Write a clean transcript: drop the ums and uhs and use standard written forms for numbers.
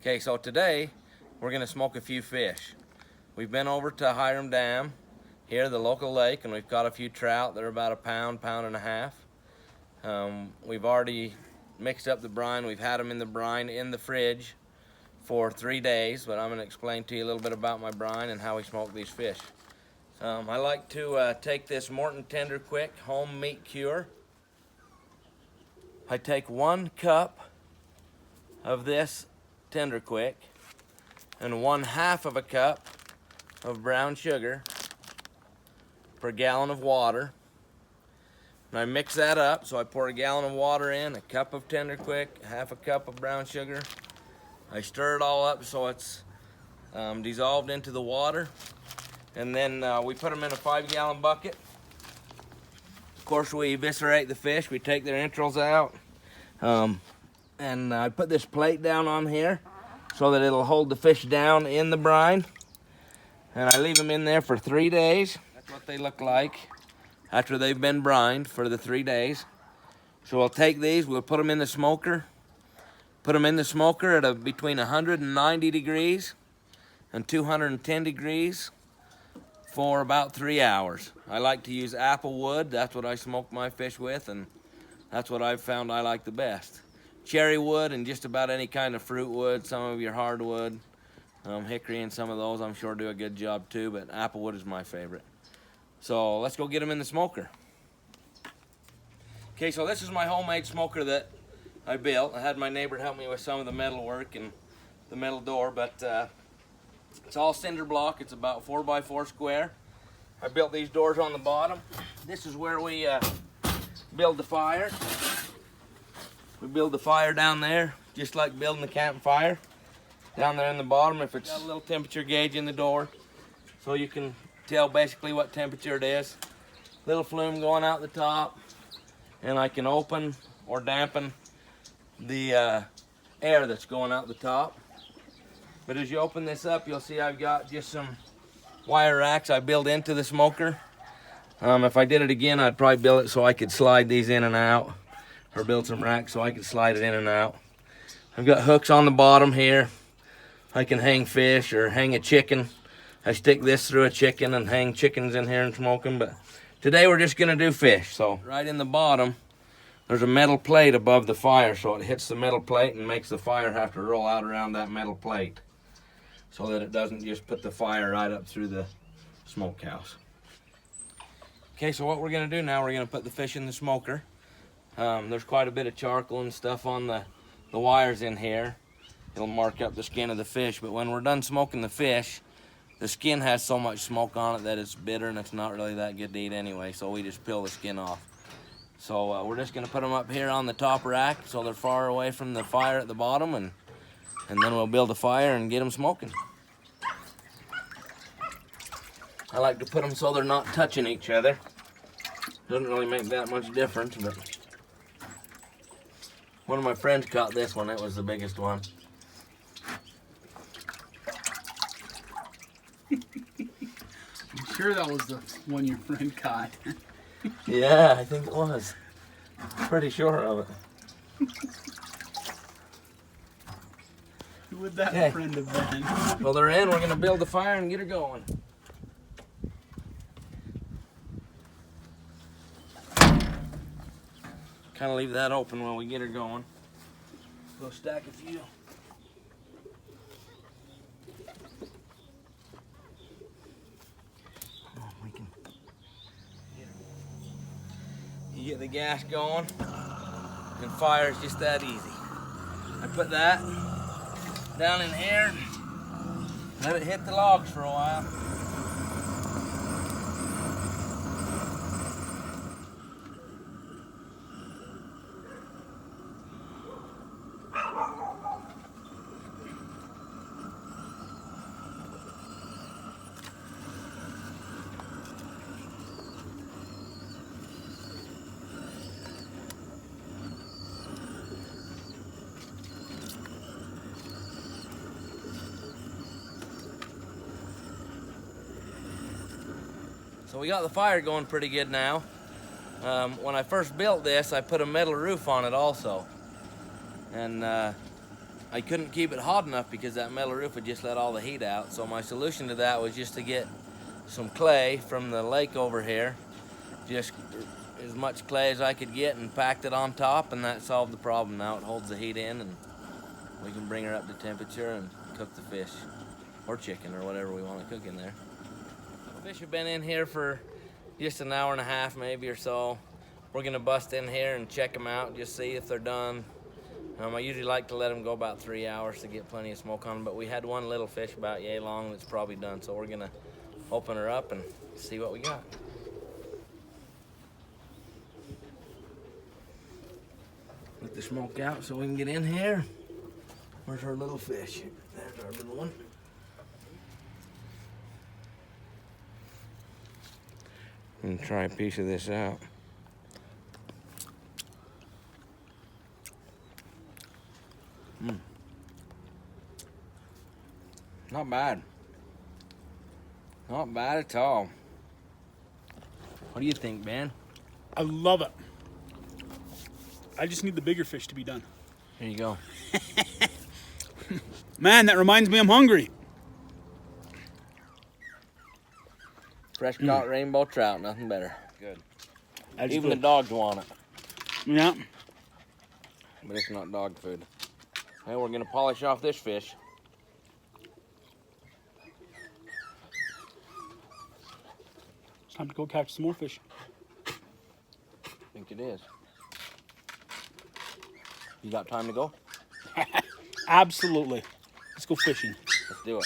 Okay, so today we're gonna smoke a few fish. We've been over to Hiram Dam, here, the local lake, and we've caught a few trout. They're about a pound, pound and a half. We've already mixed up the brine. We've had them in the brine in the fridge for 3 days, but I'm gonna explain to you a little bit about my brine and how we smoke these fish. I like to take this Morton Tender Quick home meat cure. I take 1 cup of this Tender Quick and 1/2 of a cup of brown sugar per gallon of water. And I mix that up, so I pour a gallon of water in, a cup of Tender Quick, 1/2 cup of brown sugar. I stir it all up so it's dissolved into the water. And then we put them in a 5-gallon bucket. Of course, we eviscerate the fish. We take their entrails out. And I put this plate down on here so that it'll hold the fish down in the brine. And I leave them in there for 3 days. That's what they look like after they've been brined for the 3 days. So we'll take these, we'll put them in the smoker. Put them in the smoker at between 190 degrees and 210 degrees for about 3 hours. I like to use apple wood. That's what I smoke my fish with, and that's what I've found I like the best. Cherry wood and just about any kind of fruit wood, some of your hardwood, hickory and some of those I'm sure do a good job too, but apple wood is my favorite. So let's go get them in the smoker. Okay, so this is my homemade smoker that I built. I had my neighbor help me with some of the metal work and the metal door, but it's all cinder block. It's about 4x4 square. I built these doors on the bottom. This is where we build the fire. We build the fire down there, just like building the campfire. Down there in the bottom, if it's got a little temperature gauge in the door, so you can tell basically what temperature it is. Little flume going out the top, and I can open or dampen the air that's going out the top. But as you open this up, you'll see I've got just some wire racks I build into the smoker. If I did it again, I'd probably build it so I could slide these in and out, or build some racks so I could slide it in and out. I've got hooks on the bottom here. I can hang fish or hang a chicken. I stick this through a chicken and hang chickens in here and smoke them, but today we're just gonna do fish. So right in the bottom, there's a metal plate above the fire, so it hits the metal plate and makes the fire have to roll out around that metal plate so that it doesn't just put the fire right up through the smokehouse. Okay, so what we're gonna do now, we're gonna put the fish in the smoker. There's quite a bit of charcoal and stuff on the wires in here. It'll mark up the skin of the fish, but when we're done smoking the fish, the skin has so much smoke on it that it's bitter and it's not really that good to eat anyway, so we just peel the skin off. So we're just gonna put them up here on the top rack so they're far away from the fire at the bottom, and then we'll build a fire and get them smoking. I like to put them so they're not touching each other. Doesn't really make that much difference, but one of my friends caught this one. It was the biggest one. I'm sure that was the one your friend caught. Yeah, I think it was. Pretty sure of it. Who would that friend have been? Well, they're in. We're going to build the fire and get her going. Kind of leave that open while we get her going. We'll stack a few. Oh, we can get her. You get the gas going, and fire is just that easy. I put that down in here, let it hit the logs for a while. So we got the fire going pretty good now. When I first built this, I put a metal roof on it also. And I I couldn't keep it hot enough because that metal roof would just let all the heat out. So my solution to that was just to get some clay from the lake over here, just as much clay as I could get, and packed it on top, and that solved the problem. Now it holds the heat in, and we can bring her up to temperature and cook the fish or chicken or whatever we want to cook in there. The fish have been in here for just an hour and a half maybe or so. We're gonna bust in here and check them out, just see if they're done. I usually like to let them go about 3 hours to get plenty of smoke on them, but we had one little fish about yay long that's probably done, so we're gonna open her up and see what we got. Let the smoke out so we can get in here. Where's our little fish? There's our little one. I'm gonna try a piece of this out. Not bad. Not bad at all. What do you think, Ben? I love it. I just need the bigger fish to be done. Here you go. Man, that reminds me I'm hungry. Fresh caught rainbow trout, nothing better. Good. That's Even good. the dogs want it, Yeah. but it's not dog food. Hey, we're gonna polish off this fish. It's time to go catch some more fish. I think it is. You got time to go? Absolutely. Let's go fishing. Let's do it.